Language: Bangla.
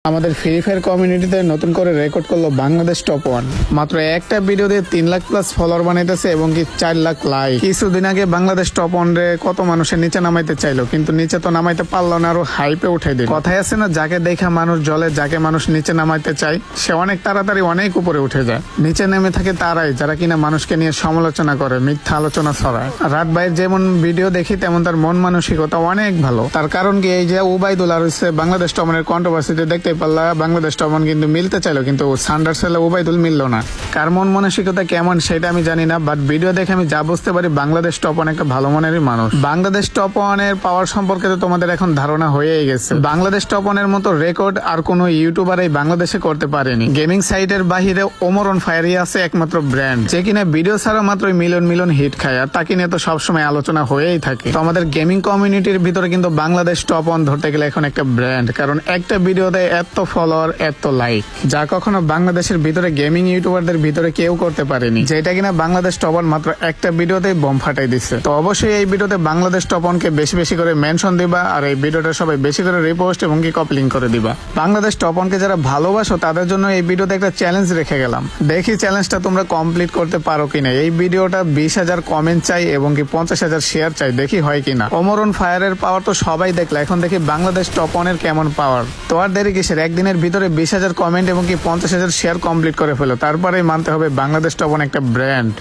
আমাদের ফ্রি ফায়ার কমিউনিটিতে নতুন করে রেকর্ড করলো বাংলাদেশ টপ ওয়ান। মাত্র একটা ভিডিও দিয়ে 3 লাখ প্লাস ফলোয়ার বানাইতেছে এবং কি 4 লাখ লাইক। কিছুদিন আগে বাংলাদেশ টপ ওয়ান রে কত মানুষের নিচে নামাইতে চাইলো, কিন্তু নিচে তো নামাইতে পারলো না, আরো হাইপে উঠে দিল। কথায় আছে না, যাকে দেখা মানুষ জ্বলে, যাকে মানুষ নিচে নামাইতে চায় সে অনেক তাড়াতাড়ি অনেক উপরে উঠে যায়। নিচে নেমে থাকে তারাই যারা কিনা মানুষকে নিয়ে সমালোচনা করে, মিথ্যা আলোচনা ছড়ায়। রাত ভাইয়ের যেমন ভিডিও দেখি তেমন তার মন মানসিকতা অনেক ভালো। তার কারণ কি, এই যে উবাইদুল আর হচ্ছে বাংলাদেশ টপ ওয়ানের কন্ট্রোভার্সিতে দেখতে পারলা বাংলাদেশ টপ ওয়ান কিন্তু মিলতে চাইলো, কিন্তু সান্ডার ছেলে উবাইদুল মিললো না। কার মন মানসিকতা কেমন সেটা আমি জানি না, বাট ভিডিও দেখে আমি যা বুঝতে পারি বাংলাদেশ টপ ওয়ান একটা ভালো মনেরই মানুষ। বাংলাদেশ টপ ওয়ানের পাওয়ার সম্পর্কে তো তোমাদের এখন ধারণা হয়েই গেছে। বাংলাদেশ টপ ওয়ানের মতো রেকর্ড আর কোনো ইউটিউবার এই বাংলাদেশে করতে পারেনি। গেমিং সাইটের বাহিরে ওমর অন ফায়ারই আছে একমাত্র ব্র্যান্ড, যে কিনা ভিডিও ছাড়া মাত্রই মিলিয়ন মিলিয়ন হিট খায়, আর তাকে নিয়ে তো সবসময় আলোচনা হয়েই থাকে। তো আমাদের গেমিং কমিউনিটির ভিতরে কিন্তু বাংলাদেশ টপ ওয়ান ধরতে গেলে এখন একটা ব্র্যান্ড, কারণ একটা ভিডিওতে এত ফলোয়ার, এত লাইক, যা কখনো বাংলাদেশের ভিতরে গেমিং ইউটিউবারদের ভিতরে কেউ করতে পারেনি। যেটা কিনা বাংলাদেশ টপ ওয়ান মাত্র একটা ভিডিওতেই বম ফাটাই দিচ্ছে। তো অবশ্যই এই ভিডিওতে বাংলাদেশ টপ ওয়ানকে বেশি বেশি করে মেনশন দিবা, আর এই ভিডিওটা সবাই বেশি করে রিপোস্ট এবং কি কপি লিংক করে দিবা। বাংলাদেশ টপ ওয়ানকে যারা ভালোবাসো তাদের জন্য এই ভিডিওতে একটা চ্যালেঞ্জ রেখে গেলাম, দেখি চ্যালেঞ্জটা তোমরা কমপ্লিট করতে পারো কিনা। এই ভিডিওটা 20,000 কমেন্ট চাই এবং কি 50,000 শেয়ার চাই, দেখি হয় কিনা। ওমর অন ফায়ারের পাওয়ার তো সবাই দেখলা, এখন দেখি বাংলাদেশ টপ ওয়ানের কেমন পাওয়ার। তো আর দেরি কিসের, একদিনের ভিতরে 20,000 কমেন্ট এবং কি 50,000 শেয়ার কমপ্লিট করে ফেলো, তারপরেই মানতে হবে বাংলাদেশ টপ ওয়ান একটা ব্র্যান্ড।